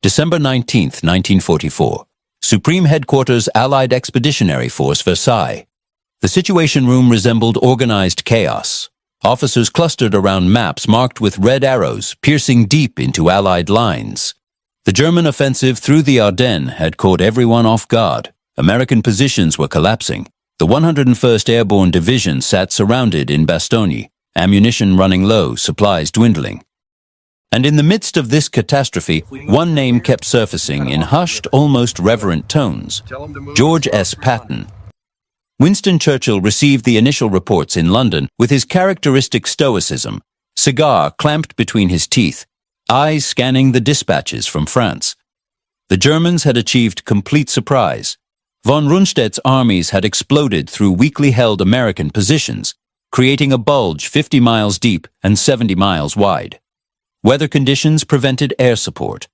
December 19, 1944. Supreme Headquarters Allied Expeditionary Force, Versailles. The Situation Room resembled organized chaos. Officers clustered around maps marked with red arrows, piercing deep into Allied lines. The German offensive through the Ardennes had caught everyone off guard. American positions were collapsing. The 101st Airborne Division sat surrounded in Bastogne, ammunition running low, supplies dwindling. And in the midst of this catastrophe, one name kept surfacing in hushed, almost reverent tones: George S. Patton. Winston Churchill received the initial reports in London with his characteristic stoicism, cigar clamped between his teeth, eyes scanning the dispatches from France. The Germans had achieved complete surprise. Von Rundstedt's armies had exploded through weakly held American positions, creating a bulge 50 miles deep and 70 miles wide. Weather conditions prevented air support.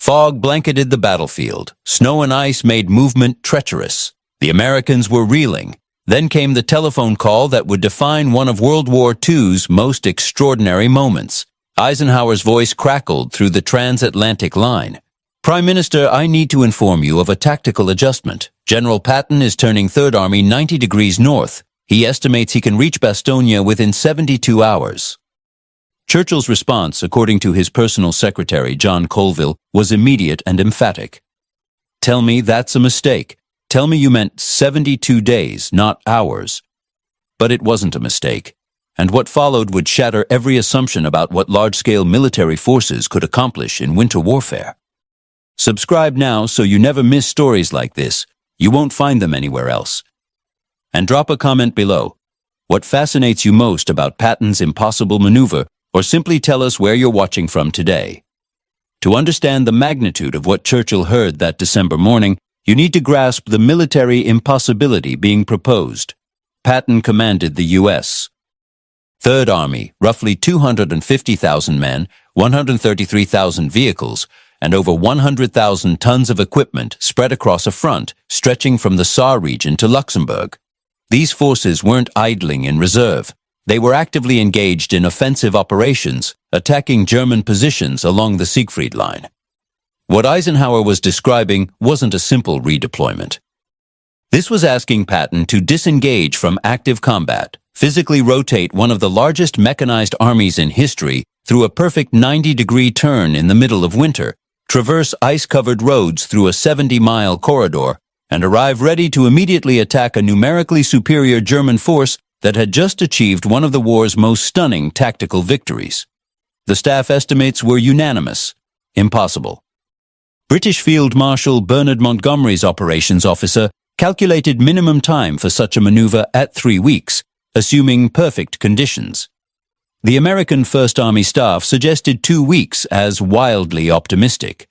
Fog blanketed the battlefield. Snow and ice made movement treacherous. The Americans were reeling. Then came the telephone call that would define one of World War II's most extraordinary moments. Eisenhower's voice crackled through the transatlantic line. "Prime Minister, I need to inform you of a tactical adjustment. General Patton is turning Third Army 90 degrees north. He estimates he can reach Bastogne within 72 hours. Churchill's response, according to his personal secretary, John Colville, was immediate and emphatic. "Tell me that's a mistake. Tell me you meant 72 days, not hours." But it wasn't a mistake, and what followed would shatter every assumption about what large-scale military forces could accomplish in winter warfare. Subscribe now so you never miss stories like this. You won't find them anywhere else. And drop a comment below. What fascinates you most about Patton's impossible maneuver, or simply tell us where you're watching from today. To understand the magnitude of what Churchill heard that December morning, you need to grasp the military impossibility being proposed. Patton commanded the U.S. Third Army, roughly 250,000 men, 133,000 vehicles, and over 100,000 tons of equipment spread across a front stretching from the Saar region to Luxembourg. These forces weren't idling in reserve. They were actively engaged in offensive operations, attacking German positions along the Siegfried Line. What Eisenhower was describing wasn't a simple redeployment. This was asking Patton to disengage from active combat, physically rotate one of the largest mechanized armies in history through a perfect 90-degree turn in the middle of winter, traverse ice-covered roads through a 70-mile corridor, and arrive ready to immediately attack a numerically superior German force that had just achieved one of the war's most stunning tactical victories. The staff estimates were unanimous: impossible. British Field Marshal Bernard Montgomery's operations officer calculated minimum time for such a maneuver at 3 weeks, assuming perfect conditions. The American First Army staff suggested 2 weeks as wildly optimistic.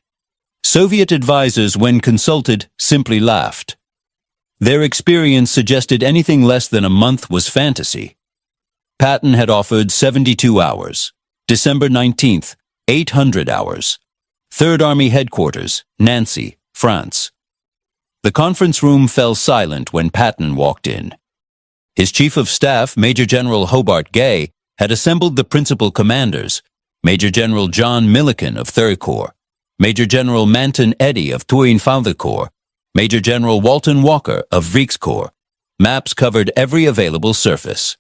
Soviet advisors, when consulted, simply laughed. Their experience suggested anything less than a month was fantasy. Patton had offered 72 hours. December 19th, 800 hours. Third Army Headquarters, Nancy, France. The conference room fell silent when Patton walked in. His Chief of Staff, Major General Hobart Gay, had assembled the principal commanders: Major General John Milliken of 3rd Corps, Major General Manton Eddy of 12th Corps, Major General Walton Walker of Rijkskorps. Maps covered every available surface.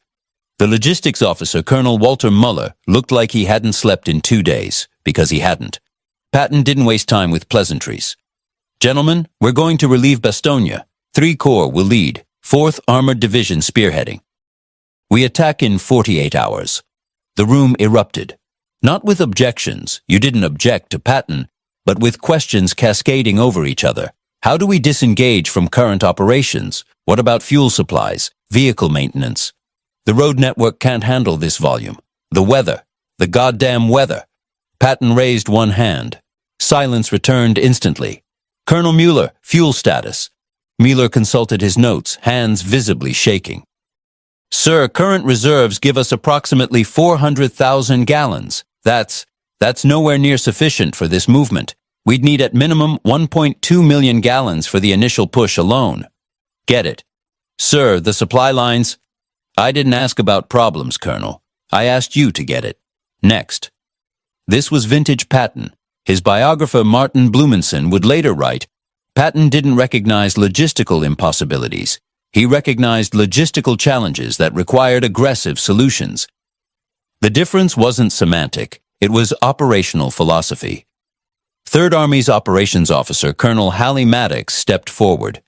The logistics officer, Colonel Walter Muller, looked like he hadn't slept in 2 days, because he hadn't. Patton didn't waste time with pleasantries. "Gentlemen, we're going to relieve Bastogne. 3 Corps will lead, 4th Armored Division spearheading. We attack in 48 hours. The room erupted. Not with objections, you didn't object to Patton, but with questions cascading over each other. How do we disengage from current operations? What about fuel supplies, vehicle maintenance? The road network can't handle this volume. The weather, the goddamn weather." Patton raised one hand. Silence returned instantly. "Colonel Mueller, fuel status." Mueller consulted his notes, hands visibly shaking. "Sir, current reserves give us approximately 400,000 gallons. That's nowhere near sufficient for this movement. We'd need at minimum 1.2 million gallons for the initial push alone." "Get it." "Sir, the supply lines—" "I didn't ask about problems, Colonel. I asked you to get it. Next." This was vintage Patton. His biographer Martin Blumenson would later write, Patton didn't recognize logistical impossibilities. He recognized logistical challenges that required aggressive solutions. The difference wasn't semantic, it was operational philosophy. Third Army's operations officer, Colonel Halley Maddox, stepped forward.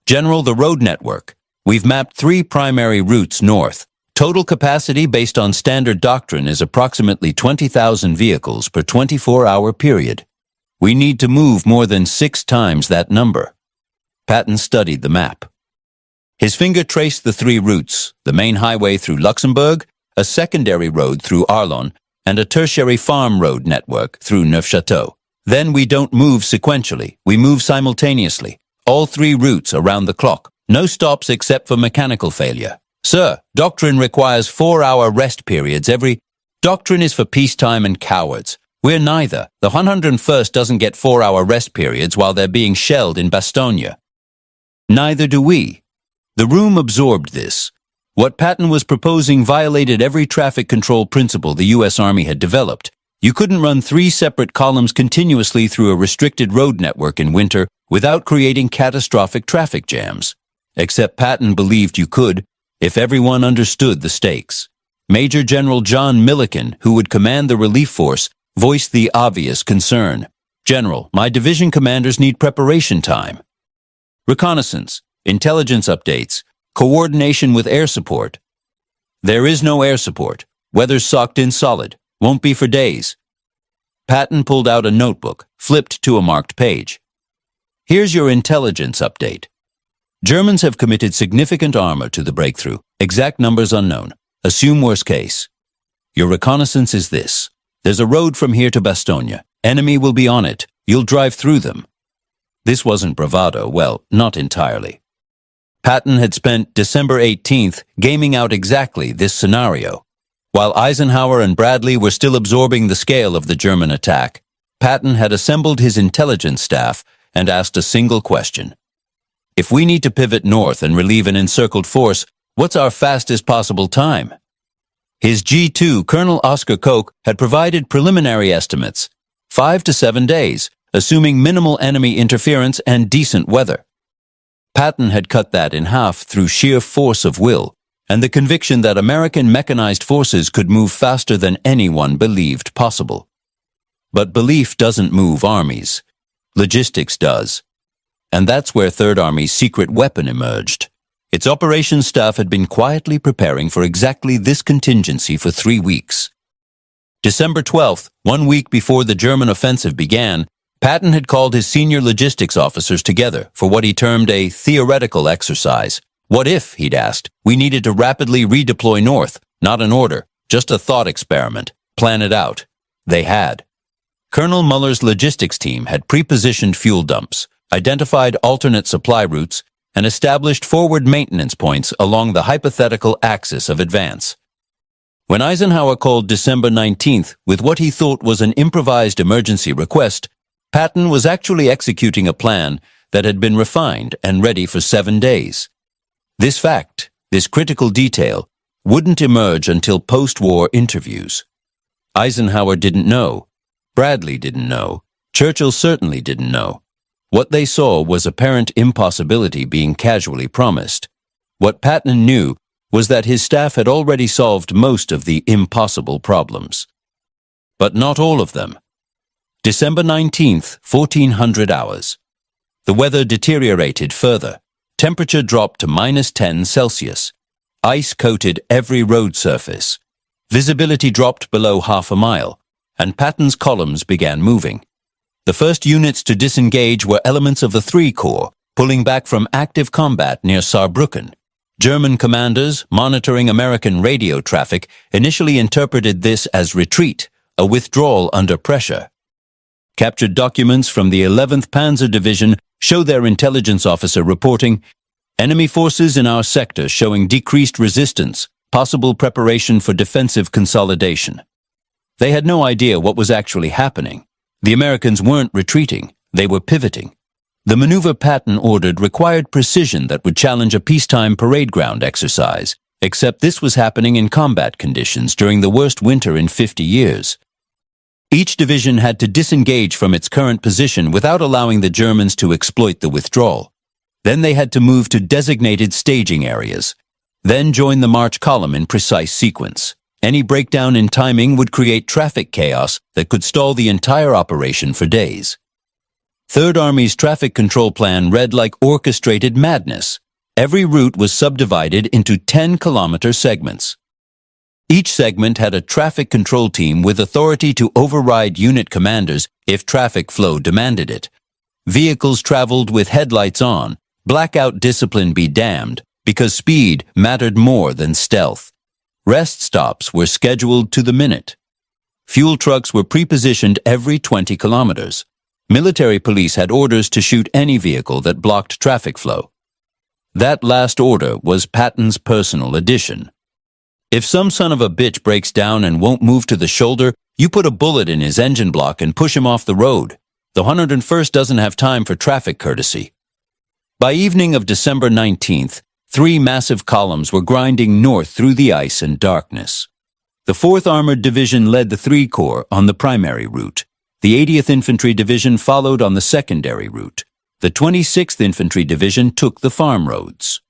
General, the road network. We've mapped 3 primary routes north. Total capacity based on standard doctrine is approximately 20,000 vehicles per 24-hour period. We need to move more than 6 times that number. Patton studied the map. His finger traced the 3 routes, the main highway through Luxembourg, a secondary road through Arlon, and a tertiary farm road network through Neufchâteau. Then we don't move sequentially, we move simultaneously. All 3 routes around the clock, no stops except for mechanical failure. Sir, doctrine requires 4-hour rest periods every... Doctrine is for peacetime and cowards. We're neither. The 101st doesn't get 4-hour rest periods while they're being shelled in Bastogne. Neither do we. The room absorbed this. What Patton was proposing violated every traffic control principle the U.S. Army had developed. You couldn't run 3 separate columns continuously through a restricted road network in winter without creating catastrophic traffic jams. Except Patton believed you could, if everyone understood the stakes. Major General John Milliken, who would command the relief force, voiced the obvious concern. General, my division commanders need preparation time. Reconnaissance, intelligence updates, coordination with air support. There is no air support. Weather's socked in solid. Won't be for days. Patton pulled out a notebook, flipped to a marked page. Here's your intelligence update. Germans have committed significant armor to the breakthrough. Exact numbers unknown. Assume worst case. Your reconnaissance is this. There's a road from here to Bastogne. Enemy will be on it. You'll drive through them. This wasn't bravado. Well, not entirely. Patton had spent December 18th gaming out exactly this scenario. While Eisenhower and Bradley were still absorbing the scale of the German attack, Patton had assembled his intelligence staff and asked a single question. If we need to pivot north and relieve an encircled force, what's our fastest possible time? His G2, Colonel Oscar Koch, had provided preliminary estimates. 5 to 7 days, assuming minimal enemy interference and decent weather. Patton had cut that in half through sheer force of will, and the conviction that American mechanized forces could move faster than anyone believed possible. But belief doesn't move armies. Logistics does. And that's where Third Army's secret weapon emerged. Its operations staff had been quietly preparing for exactly this contingency for 3 weeks. December 12th, 1 week before the German offensive began, Patton had called his senior logistics officers together for what he termed a theoretical exercise. What if, he'd asked, we needed to rapidly redeploy north? Not an order, just a thought experiment. Plan it out. They had. Colonel Muller's logistics team had pre-positioned fuel dumps, identified alternate supply routes, and established forward maintenance points along the hypothetical axis of advance. When Eisenhower called December 19th with what he thought was an improvised emergency request, Patton was actually executing a plan that had been refined and ready for 7 days. This fact, this critical detail, wouldn't emerge until post-war interviews. Eisenhower didn't know. Bradley didn't know. Churchill certainly didn't know. What they saw was apparent impossibility being casually promised. What Patton knew was that his staff had already solved most of the impossible problems. But not all of them. December 19th, 1400 hours. The weather deteriorated further. Temperature dropped to -10 Celsius. Ice coated every road surface. Visibility dropped below half a mile, and Patton's columns began moving. The first units to disengage were elements of the III Corps, pulling back from active combat near Saarbrücken. German commanders, monitoring American radio traffic, initially interpreted this as retreat, a withdrawal under pressure. Captured documents from the 11th Panzer Division show their intelligence officer reporting, enemy forces in our sector showing decreased resistance, possible preparation for defensive consolidation. They had no idea what was actually happening. The Americans weren't retreating, they were pivoting. The maneuver Patton ordered required precision that would challenge a peacetime parade ground exercise, except this was happening in combat conditions during the worst winter in 50 years. Each division had to disengage from its current position without allowing the Germans to exploit the withdrawal. Then they had to move to designated staging areas. Then join the march column in precise sequence. Any breakdown in timing would create traffic chaos that could stall the entire operation for days. Third Army's traffic control plan read like orchestrated madness. Every route was subdivided into 10-kilometer segments. Each segment had a traffic control team with authority to override unit commanders if traffic flow demanded it. Vehicles traveled with headlights on, blackout discipline be damned, because speed mattered more than stealth. Rest stops were scheduled to the minute. Fuel trucks were pre-positioned every 20 kilometers. Military police had orders to shoot any vehicle that blocked traffic flow. That last order was Patton's personal addition. If some son of a bitch breaks down and won't move to the shoulder, you put a bullet in his engine block and push him off the road. The 101st doesn't have time for traffic courtesy. By evening of December 19th, 3 massive columns were grinding north through the ice and darkness. The 4th Armored Division led the 3 Corps on the primary route. The 80th Infantry Division followed on the secondary route. The 26th Infantry Division took the farm roads.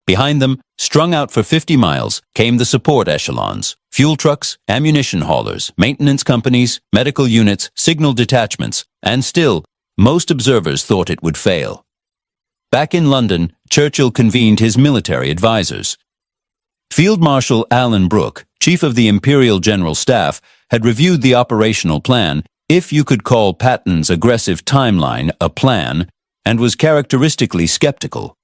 Behind them, strung out for 50 miles, came the support echelons, fuel trucks, ammunition haulers, maintenance companies, medical units, signal detachments, and still, most observers thought it would fail. Back in London, Churchill convened his military advisors. Field Marshal Alan Brooke, Chief of the Imperial General Staff, had reviewed the operational plan, if you could call Patton's aggressive timeline a plan, and was characteristically skeptical.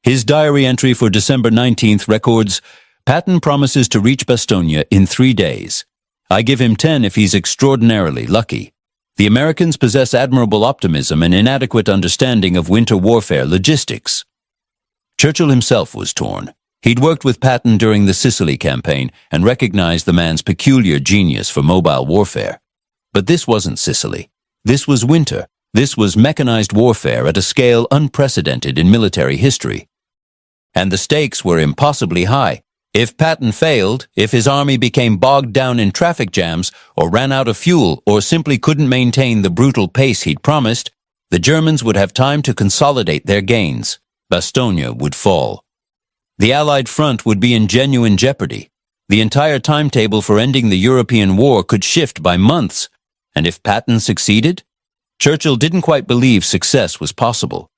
His diary entry for December 19th records, Patton promises to reach Bastogne in 3 days. I give him 10 if he's extraordinarily lucky. The Americans possess admirable optimism and inadequate understanding of winter warfare logistics. Churchill himself was torn. He'd worked with Patton during the Sicily campaign and recognized the man's peculiar genius for mobile warfare. But this wasn't Sicily. This was winter. This was mechanized warfare at a scale unprecedented in military history. And the stakes were impossibly high. If Patton failed, if his army became bogged down in traffic jams, or ran out of fuel, or simply couldn't maintain the brutal pace he'd promised, the Germans would have time to consolidate their gains. Bastogne would fall. The Allied front would be in genuine jeopardy. The entire timetable for ending the European war could shift by months. And if Patton succeeded? Churchill didn't quite believe success was possible.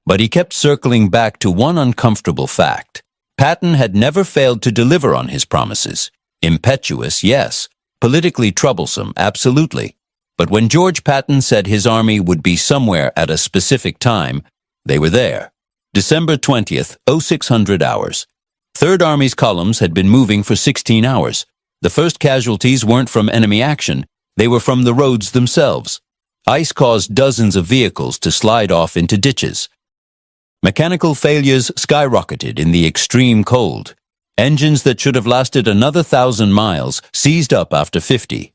But he kept circling back to one uncomfortable fact. Patton had never failed to deliver on his promises. Impetuous, yes. Politically troublesome, absolutely. But when George Patton said his army would be somewhere at a specific time, they were there. December 20th, 0600 hours. Third Army's columns had been moving for 16 hours. The first casualties weren't from enemy action. They were from the roads themselves. Ice caused dozens of vehicles to slide off into ditches. Mechanical failures skyrocketed in the extreme cold. Engines that should have lasted another 1,000 miles seized up after 50.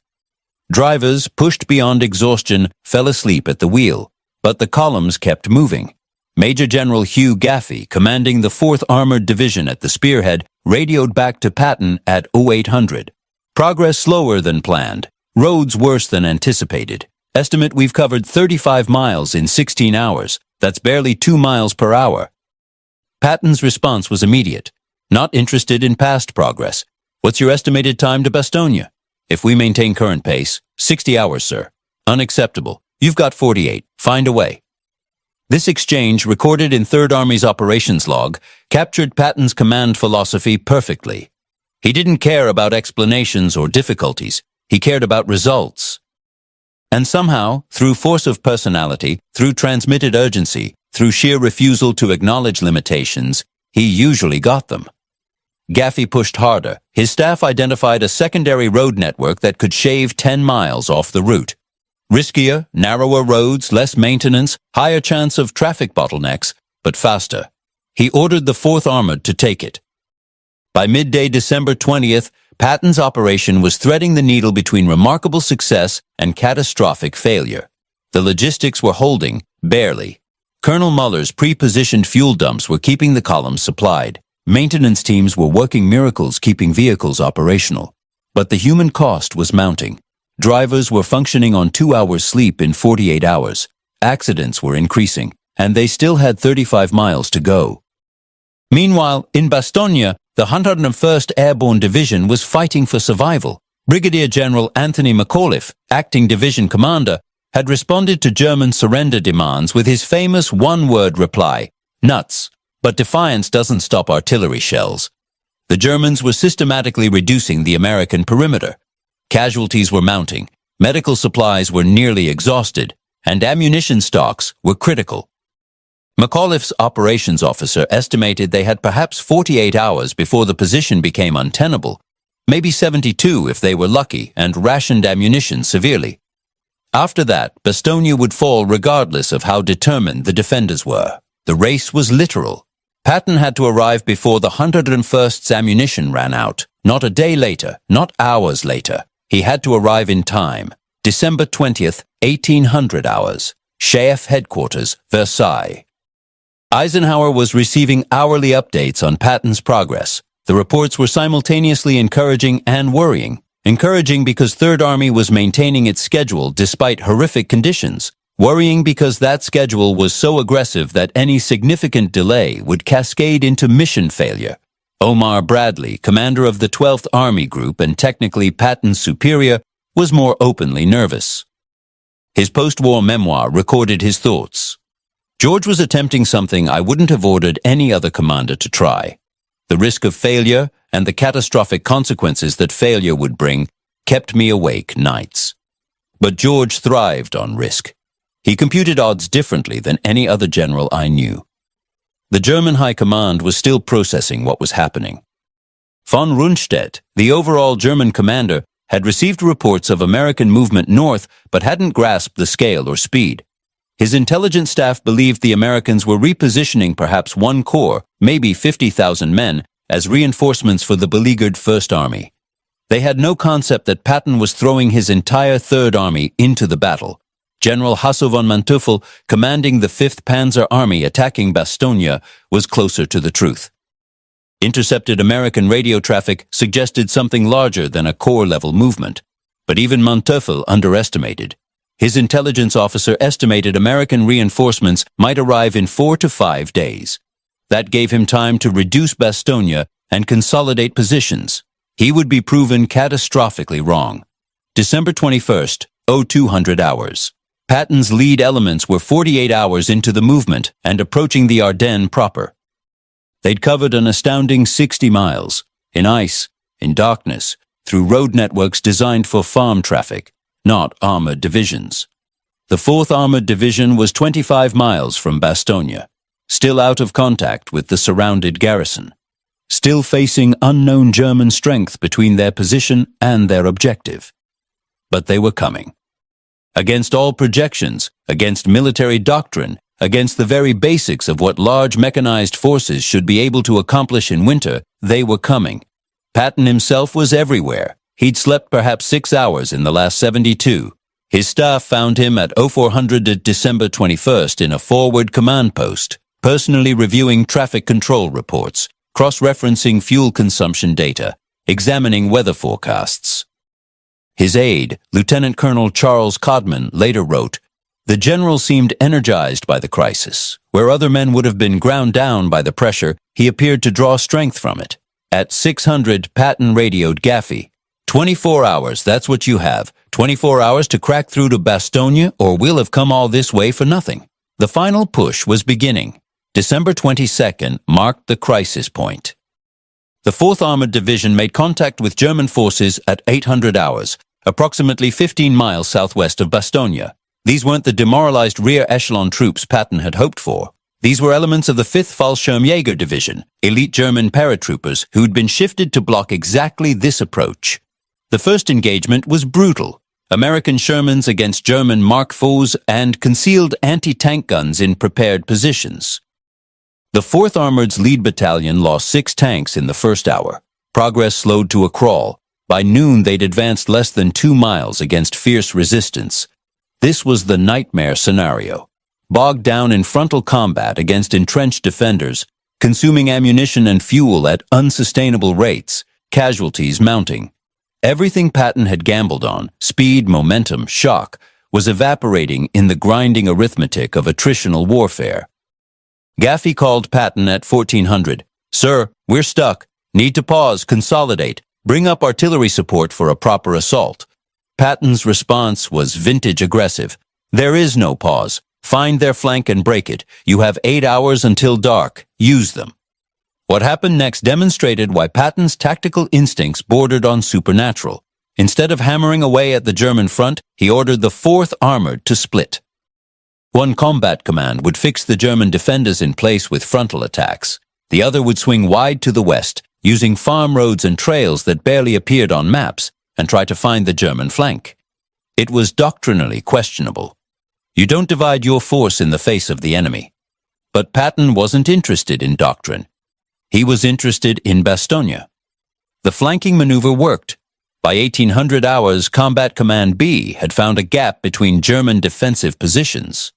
Drivers, pushed beyond exhaustion, fell asleep at the wheel, but the columns kept moving. Major General Hugh Gaffey, commanding the 4th Armored Division at the spearhead, radioed back to Patton at 0800. Progress slower than planned. Roads worse than anticipated. Estimate we've covered 35 miles in 16 hours. That's barely 2 miles per hour. Patton's response was immediate. Not interested in past progress. What's your estimated time to Bastogne? If we maintain current pace, 60 hours, sir. Unacceptable. You've got 48. Find a way. This exchange, recorded in Third Army's operations log, captured Patton's command philosophy perfectly. He didn't care about explanations or difficulties. He cared about results. And somehow, through force of personality, through transmitted urgency, through sheer refusal to acknowledge limitations, he usually got them. Gaffey pushed harder. His staff identified a secondary road network that could shave 10 miles off the route. Riskier, narrower roads, less maintenance, higher chance of traffic bottlenecks, but faster. He ordered the 4th Armored to take it. By midday December 20th, Patton's operation was threading the needle between remarkable success and catastrophic failure. The logistics were holding, barely. Colonel Muller's pre-positioned fuel dumps were keeping the columns supplied. Maintenance teams were working miracles keeping vehicles operational. But the human cost was mounting. Drivers were functioning on 2 hours sleep in 48 hours. Accidents were increasing, and they still had 35 miles to go. Meanwhile, in Bastogne, the 101st Airborne Division was fighting for survival. Brigadier General Anthony McAuliffe, acting division commander, had responded to German surrender demands with his famous one-word reply, "Nuts." But defiance doesn't stop artillery shells. The Germans were systematically reducing the American perimeter. Casualties were mounting, medical supplies were nearly exhausted, and ammunition stocks were critical. McAuliffe's operations officer estimated they had perhaps 48 hours before the position became untenable, maybe 72 if they were lucky, and rationed ammunition severely. After that, Bastogne would fall regardless of how determined the defenders were. The race was literal. Patton had to arrive before the 101st's ammunition ran out, not a day later, not hours later. He had to arrive in time. December 20th, 1800 hours. Chef headquarters, Versailles. Eisenhower was receiving hourly updates on Patton's progress. The reports were simultaneously encouraging and worrying. Encouraging because Third Army was maintaining its schedule despite horrific conditions. Worrying because that schedule was so aggressive that any significant delay would cascade into mission failure. Omar Bradley, commander of the 12th Army Group and technically Patton's superior, was more openly nervous. His post-war memoir recorded his thoughts. George was attempting something I wouldn't have ordered any other commander to try. The risk of failure and the catastrophic consequences that failure would bring kept me awake nights. But George thrived on risk. He computed odds differently than any other general I knew. The German High Command was still processing what was happening. Von Rundstedt, the overall German commander, had received reports of American movement north but hadn't grasped the scale or speed. His intelligence staff believed the Americans were repositioning perhaps one corps, maybe 50,000 men, as reinforcements for the beleaguered First Army. They had no concept that Patton was throwing his entire Third Army into the battle. General Hasso von Manteuffel, commanding the 5th Panzer Army attacking Bastogne, was closer to the truth. Intercepted American radio traffic suggested something larger than a corps-level movement, but even Manteuffel underestimated. His intelligence officer estimated American reinforcements might arrive in 4 to 5 days. That gave him time to reduce Bastogne and consolidate positions. He would be proven catastrophically wrong. December 21st, 0200 hours. Patton's lead elements were 48 hours into the movement and approaching the Ardennes proper. They'd covered an astounding 60 miles, in ice, in darkness, through road networks designed for farm traffic, not armored divisions. The 4th Armored Division was 25 miles from Bastogne, still out of contact with the surrounded garrison, still facing unknown German strength between their position and their objective. But they were coming. Against all projections, against military doctrine, against the very basics of what large mechanized forces should be able to accomplish in winter, they were coming. Patton himself was everywhere. He'd slept perhaps 6 hours in the last 72. His staff found him at 0400 December 21st in a forward command post, personally reviewing traffic control reports, cross-referencing fuel consumption data, examining weather forecasts. His aide, Lieutenant Colonel Charles Codman, later wrote, "The general seemed energized by the crisis. Where other men would have been ground down by the pressure, he appeared to draw strength from it. At 600, Patton radioed Gaffey. 24 hours, that's what you have. 24 hours to crack through to Bastogne, or we'll have come all this way for nothing." The final push was beginning. December 22nd marked the crisis point. The 4th Armored Division made contact with German forces at 800 hours, approximately 15 miles southwest of Bastogne. These weren't the demoralized rear echelon troops Patton had hoped for. These were elements of the 5th Fallschirmjäger Division, elite German paratroopers who'd been shifted to block exactly this approach. The first engagement was brutal. American Shermans against German Mark IVs and concealed anti-tank guns in prepared positions. The 4th Armored's lead battalion lost 6 tanks in the first hour. Progress slowed to a crawl. By noon, they'd advanced less than 2 miles against fierce resistance. This was the nightmare scenario. Bogged down in frontal combat against entrenched defenders, consuming ammunition and fuel at unsustainable rates, casualties mounting. Everything Patton had gambled on, speed, momentum, shock, was evaporating in the grinding arithmetic of attritional warfare. Gaffey called Patton at 1400. "Sir, we're stuck. Need to pause, consolidate, bring up artillery support for a proper assault." Patton's response was vintage aggressive. "There is no pause. Find their flank and break it. You have 8 hours until dark. Use them." What happened next demonstrated why Patton's tactical instincts bordered on supernatural. Instead of hammering away at the German front, he ordered the 4th Armored to split. One combat command would fix the German defenders in place with frontal attacks. The other would swing wide to the west, using farm roads and trails that barely appeared on maps, and try to find the German flank. It was doctrinally questionable. You don't divide your force in the face of the enemy. But Patton wasn't interested in doctrine. He was interested in Bastogne. The flanking maneuver worked. By 1800 hours, Combat Command B had found a gap between German defensive positions.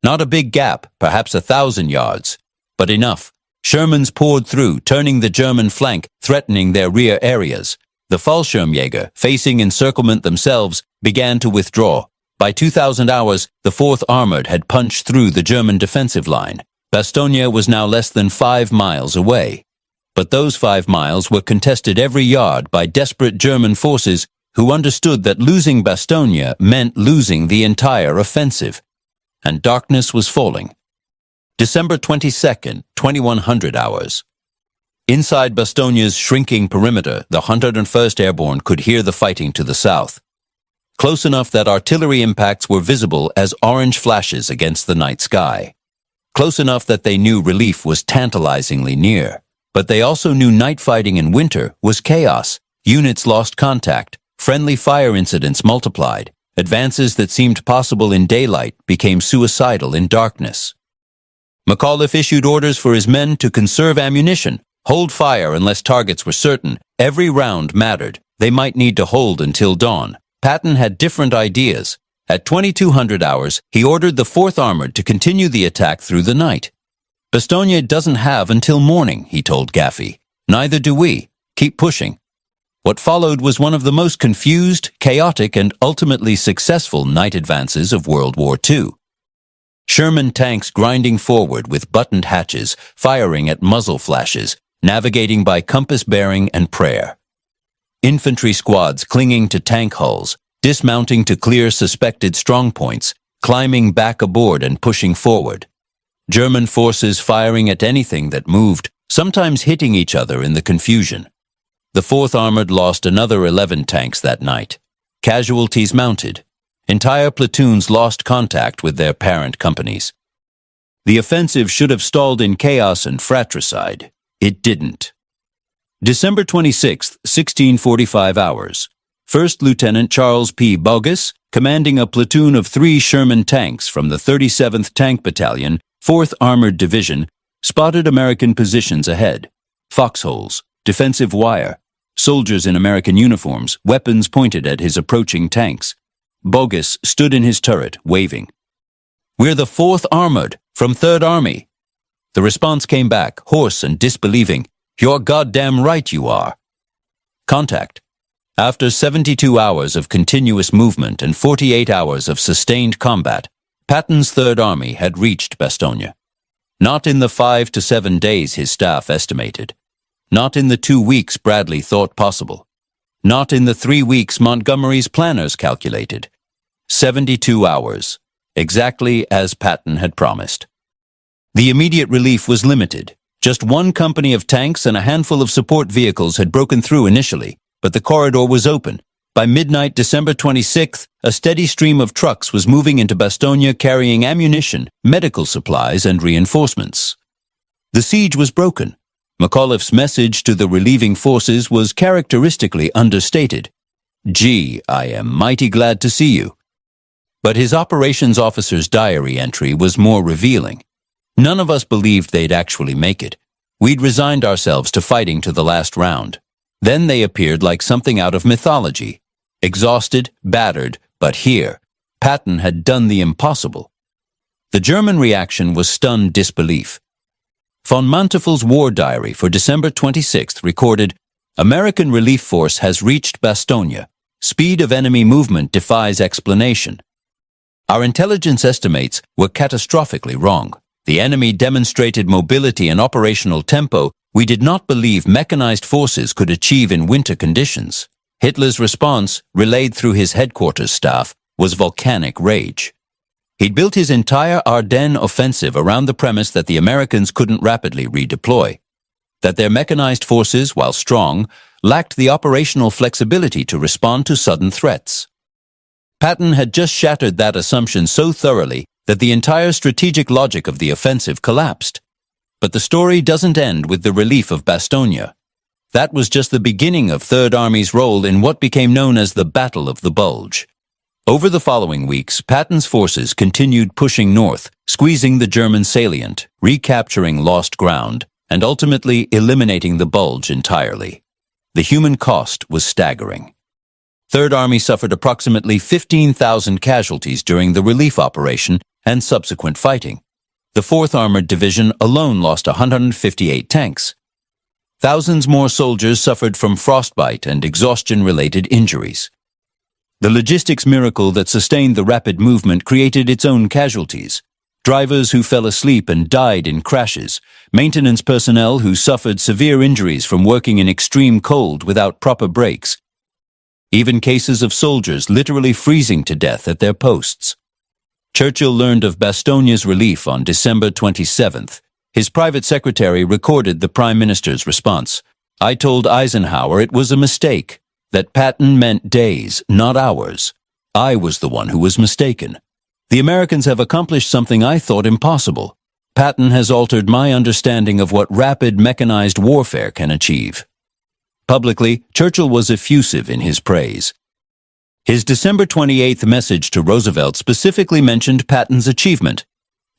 Not a big gap, perhaps 1,000 yards, but enough. Shermans poured through, turning the German flank, threatening their rear areas. The Fallschirmjäger, facing encirclement themselves, began to withdraw. By 2000 hours, the 4th Armored had punched through the German defensive line. Bastogne was now less than 5 miles away. But those 5 miles were contested every yard by desperate German forces who understood that losing Bastogne meant losing the entire offensive. And darkness was falling. December 22nd, 2100 hours. Inside Bastogne's shrinking perimeter, the 101st Airborne could hear the fighting to the south. Close enough that artillery impacts were visible as orange flashes against the night sky. Close enough that they knew relief was tantalizingly near. But they also knew night fighting in winter was chaos. Units lost contact, friendly fire incidents multiplied, advances that seemed possible in daylight became suicidal in darkness. McAuliffe issued orders for his men to conserve ammunition, hold fire unless targets were certain. Every round mattered. They might need to hold until dawn. Patton had different ideas. At 2200 hours, he ordered the 4th Armored to continue the attack through the night. "Bastogne doesn't have until morning," he told Gaffey. "Neither do we. Keep pushing." What followed was one of the most confused, chaotic, and ultimately successful night advances of World War II. Sherman tanks grinding forward with buttoned hatches, firing at muzzle flashes, navigating by compass bearing and prayer. Infantry squads clinging to tank hulls, dismounting to clear suspected strongpoints, climbing back aboard and pushing forward. German forces firing at anything that moved, sometimes hitting each other in the confusion. The 4th Armored lost another 11 tanks that night. Casualties mounted. Entire platoons lost contact with their parent companies. The offensive should have stalled in chaos and fratricide. It didn't. December 26th, 1645 hours. First Lieutenant Charles P. Bogus, commanding a platoon of 3 Sherman tanks from the 37th Tank Battalion, 4th Armored Division, spotted American positions ahead. Foxholes, defensive wire, soldiers in American uniforms, weapons pointed at his approaching tanks. Bogus stood in his turret, waving. "We're the 4th Armored, from 3rd Army." The response came back, hoarse and disbelieving. "You're goddamn right you are." Contact. After 72 hours of continuous movement and 48 hours of sustained combat, Patton's 3rd Army had reached Bastogne. Not in the 5 to 7 days his staff estimated. Not in the 2 weeks Bradley thought possible. Not in the 3 weeks Montgomery's planners calculated. 72 hours, exactly as Patton had promised. The immediate relief was limited. Just 1 company of tanks and a handful of support vehicles had broken through initially, but the corridor was open. By midnight, December 26th, a steady stream of trucks was moving into Bastogne carrying ammunition, medical supplies, and reinforcements. The siege was broken. McAuliffe's message to the relieving forces was characteristically understated. "Gee, I am mighty glad to see you." But his operations officer's diary entry was more revealing. "None of us believed they'd actually make it. We'd resigned ourselves to fighting to the last round. Then they appeared like something out of mythology. Exhausted, battered, but here, Patton had done the impossible." The German reaction was stunned disbelief. Von Mantefel's war diary for December 26th recorded, American relief force has reached Bastogne. Speed of enemy movement defies explanation. Our intelligence estimates were catastrophically wrong. The enemy demonstrated mobility and operational tempo we did not believe mechanized forces could achieve in winter conditions. Hitler's response, relayed through his headquarters staff, was volcanic rage. He'd built his entire Ardennes offensive around the premise that the Americans couldn't rapidly redeploy, that their mechanized forces, while strong, lacked the operational flexibility to respond to sudden threats. Patton had just shattered that assumption so thoroughly that the entire strategic logic of the offensive collapsed. But the story doesn't end with the relief of Bastogne. That was just the beginning of Third Army's role in what became known as the Battle of the Bulge. Over the following weeks, Patton's forces continued pushing north, squeezing the German salient, recapturing lost ground, and ultimately eliminating the Bulge entirely. The human cost was staggering. Third Army suffered approximately 15,000 casualties during the relief operation and subsequent fighting. The 4th Armored Division alone lost 158 tanks. Thousands more soldiers suffered from frostbite and exhaustion-related injuries. The logistics miracle that sustained the rapid movement created its own casualties. Drivers who fell asleep and died in crashes, maintenance personnel who suffered severe injuries from working in extreme cold without proper breaks, even cases of soldiers literally freezing to death at their posts. Churchill learned of Bastogne's relief on December 27th. His private secretary recorded the Prime Minister's response. "I told Eisenhower it was a mistake, that Patton meant days, not hours. I was the one who was mistaken. The Americans have accomplished something I thought impossible. Patton has altered my understanding of what rapid mechanized warfare can achieve." Publicly, Churchill was effusive in his praise. His December 28th message to Roosevelt specifically mentioned Patton's achievement.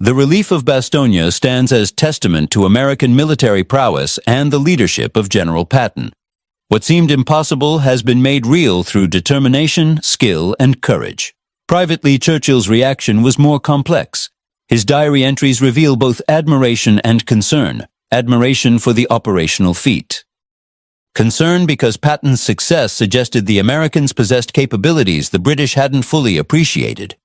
The relief of Bastogne stands as testament to American military prowess and the leadership of General Patton. What seemed impossible has been made real through determination, skill, and courage. Privately, Churchill's reaction was more complex. His diary entries reveal both admiration and concern. Admiration for the operational feat. Concern because Patton's success suggested the Americans possessed capabilities the British hadn't fully appreciated.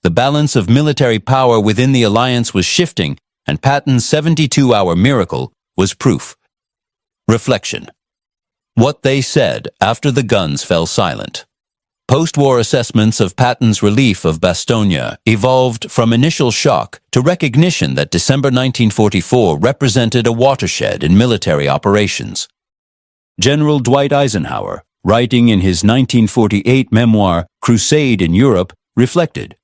The balance of military power within the alliance was shifting, and Patton's 72-hour miracle was proof. Reflection. What they said after the guns fell silent. Post-war assessments of Patton's relief of Bastogne evolved from initial shock to recognition that December 1944 represented a watershed in military operations. General Dwight Eisenhower, writing in his 1948 memoir, Crusade in Europe, reflected,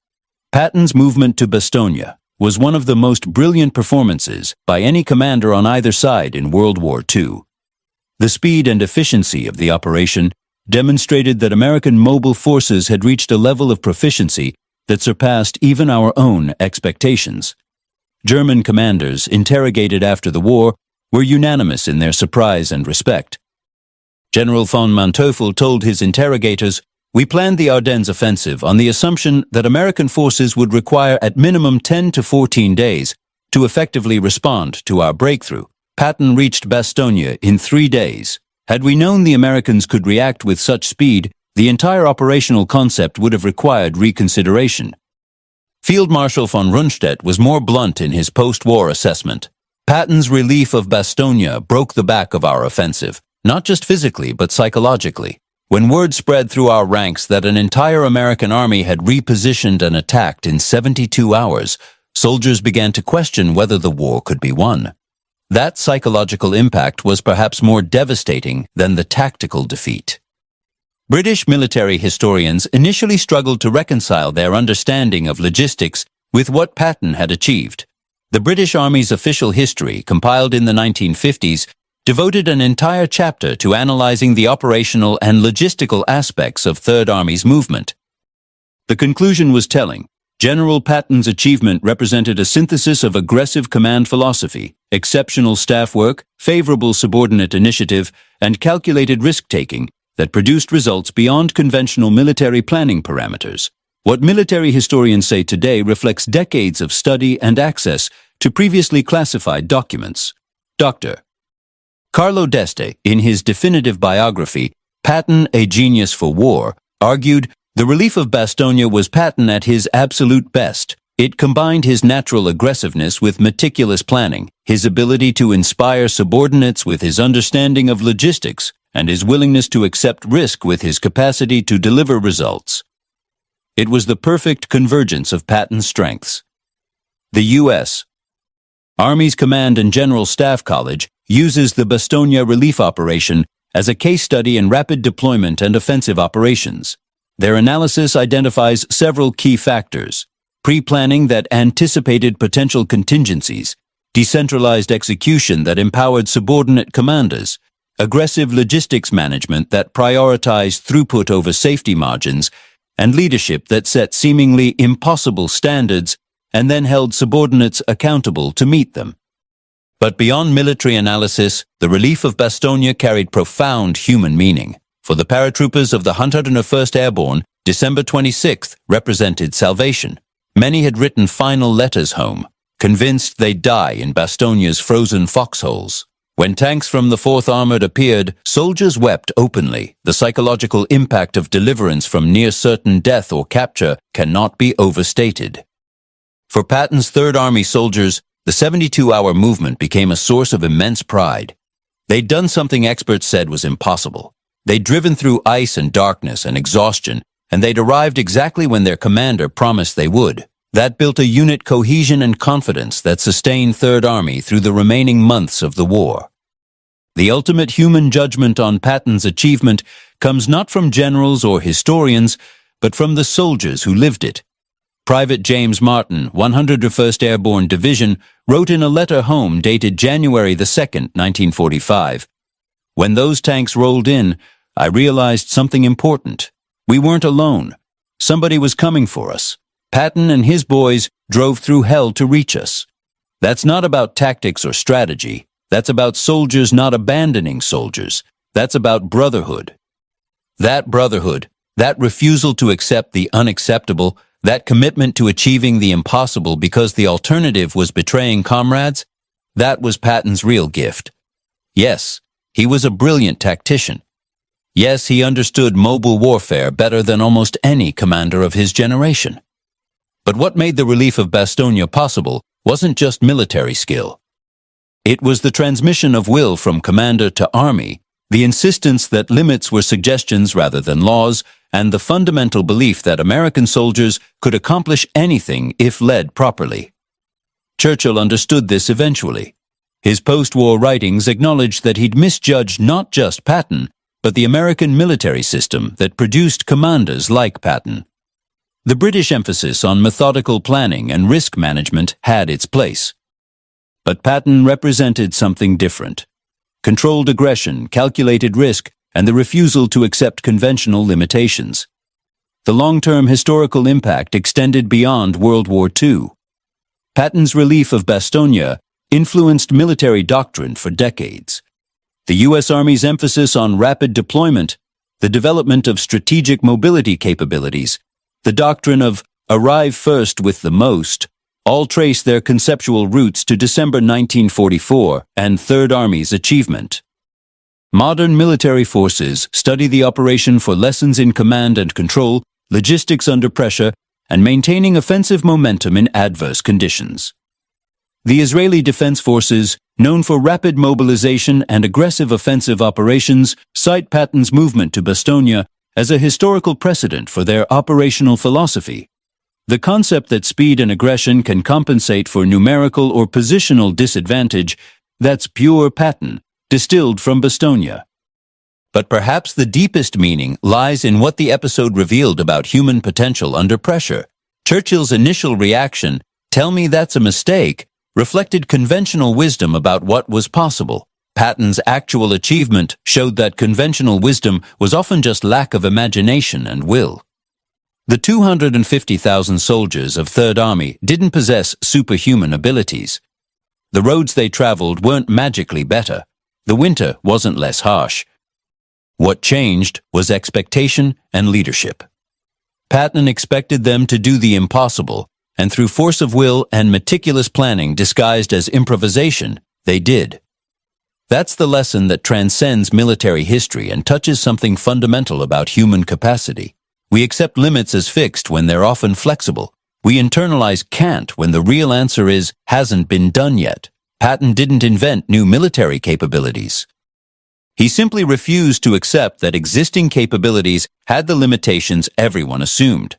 "Patton's movement to Bastogne was one of the most brilliant performances by any commander on either side in World War II. The speed and efficiency of the operation demonstrated that American mobile forces had reached a level of proficiency that surpassed even our own expectations. German commanders, interrogated after the war, were unanimous in their surprise and respect. General von Manteuffel told his interrogators, "We planned the Ardennes offensive on the assumption that American forces would require at minimum 10 to 14 days to effectively respond to our breakthrough. Patton reached Bastogne in 3 days. Had we known the Americans could react with such speed, the entire operational concept would have required reconsideration." Field Marshal von Rundstedt was more blunt in his post-war assessment. "Patton's relief of Bastogne broke the back of our offensive, not just physically but psychologically. When word spread through our ranks that an entire American army had repositioned and attacked in 72 hours, soldiers began to question whether the war could be won. That psychological impact was perhaps more devastating than the tactical defeat." British military historians initially struggled to reconcile their understanding of logistics with what Patton had achieved. The British Army's official history, compiled in the 1950s, devoted an entire chapter to analyzing the operational and logistical aspects of Third Army's movement. The conclusion was telling. General Patton's achievement represented a synthesis of aggressive command philosophy, exceptional staff work, favorable subordinate initiative, and calculated risk-taking that produced results beyond conventional military planning parameters. What military historians say today reflects decades of study and access to previously classified documents. Dr. Carlo d'Este, in his definitive biography, Patton, A Genius for War, argued, "The relief of Bastogne was Patton at his absolute best. It combined his natural aggressiveness with meticulous planning, his ability to inspire subordinates with his understanding of logistics, and his willingness to accept risk with his capacity to deliver results." It was the perfect convergence of Patton's strengths. The U.S. Army's Command and General Staff College uses the Bastogne relief operation as a case study in rapid deployment and offensive operations. Their analysis identifies several key factors: pre-planning that anticipated potential contingencies, decentralized execution that empowered subordinate commanders, aggressive logistics management that prioritized throughput over safety margins, and leadership that set seemingly impossible standards and then held subordinates accountable to meet them. But beyond military analysis, the relief of Bastogne carried profound human meaning. For the paratroopers of the 101st Airborne, December 26th represented salvation. Many had written final letters home, convinced they'd die in Bastogne's frozen foxholes. When tanks from the 4th Armored appeared, soldiers wept openly. The psychological impact of deliverance from near-certain death or capture cannot be overstated. For Patton's 3rd Army soldiers, the 72-hour movement became a source of immense pride. They'd done something experts said was impossible. They'd driven through ice and darkness and exhaustion, and they'd arrived exactly when their commander promised they would. That built a unit cohesion and confidence that sustained 3rd Army through the remaining months of the war. The ultimate human judgment on Patton's achievement comes not from generals or historians, but from the soldiers who lived it. Private James Martin, 101st Airborne Division, wrote in a letter home dated January 2nd, 1945, "When those tanks rolled in, I realized something important. We weren't alone. Somebody was coming for us. Patton and his boys drove through hell to reach us. That's not about tactics or strategy. That's about soldiers not abandoning soldiers. That's about brotherhood. That brotherhood, that refusal to accept the unacceptable, that commitment to achieving the impossible because the alternative was betraying comrades, that was Patton's real gift. Yes, he was a brilliant tactician. Yes, he understood mobile warfare better than almost any commander of his generation. But what made the relief of Bastogne possible wasn't just military skill. It was the transmission of will from commander to army, the insistence that limits were suggestions rather than laws, and the fundamental belief that American soldiers could accomplish anything if led properly. Churchill understood this eventually. His post-war writings acknowledged that he'd misjudged not just Patton, but the American military system that produced commanders like Patton. The British emphasis on methodical planning and risk management had its place. But Patton represented something different. Controlled aggression, calculated risk, and the refusal to accept conventional limitations. The long-term historical impact extended beyond World War II. Patton's relief of Bastogne influenced military doctrine for decades. The U.S. Army's emphasis on rapid deployment, the development of strategic mobility capabilities, the doctrine of arrive first with the most, all trace their conceptual roots to December 1944 and 3rd Army's achievement. Modern military forces study the operation for lessons in command and control, logistics under pressure, and maintaining offensive momentum in adverse conditions. The Israeli Defense Forces, known for rapid mobilization and aggressive offensive operations, cite Patton's movement to Bastogne as a historical precedent for their operational philosophy. The concept that speed and aggression can compensate for numerical or positional disadvantage, that's pure Patton, distilled from Bastogne. But perhaps the deepest meaning lies in what the episode revealed about human potential under pressure. Churchill's initial reaction, "Tell me that's a mistake," reflected conventional wisdom about what was possible. Patton's actual achievement showed that conventional wisdom was often just lack of imagination and will. The 250,000 soldiers of 3rd Army didn't possess superhuman abilities. The roads they traveled weren't magically better. The winter wasn't less harsh. What changed was expectation and leadership. Patton expected them to do the impossible, and through force of will and meticulous planning disguised as improvisation, they did. That's the lesson that transcends military history and touches something fundamental about human capacity. We accept limits as fixed when they're often flexible. We internalize can't when the real answer is hasn't been done yet. Patton didn't invent new military capabilities. He simply refused to accept that existing capabilities had the limitations everyone assumed.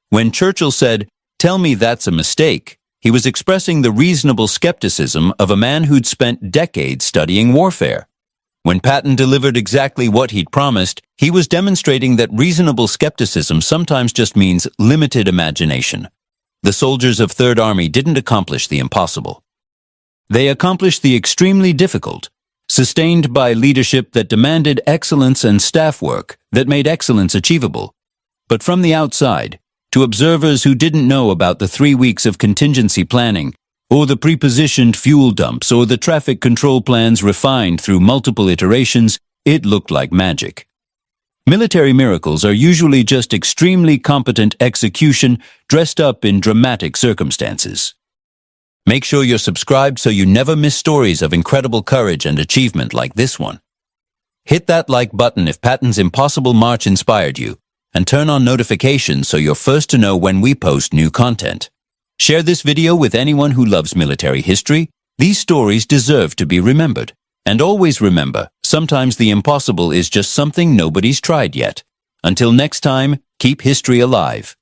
When Churchill said, "Tell me that's a mistake," he was expressing the reasonable skepticism of a man who'd spent decades studying warfare. When Patton delivered exactly what he'd promised, he was demonstrating that reasonable skepticism sometimes just means limited imagination. The soldiers of Third Army didn't accomplish the impossible. They accomplished the extremely difficult, sustained by leadership that demanded excellence and staff work that made excellence achievable. But from the outside, to observers who didn't know about the 3 weeks of contingency planning, or the prepositioned fuel dumps, or the traffic control plans refined through multiple iterations, it looked like magic. Military miracles are usually just extremely competent execution dressed up in dramatic circumstances. Make sure you're subscribed so you never miss stories of incredible courage and achievement like this one. Hit that like button if Patton's impossible march inspired you, and turn on notifications so you're first to know when we post new content. Share this video with anyone who loves military history. These stories deserve to be remembered. And always remember, sometimes the impossible is just something nobody's tried yet. Until next time, keep history alive.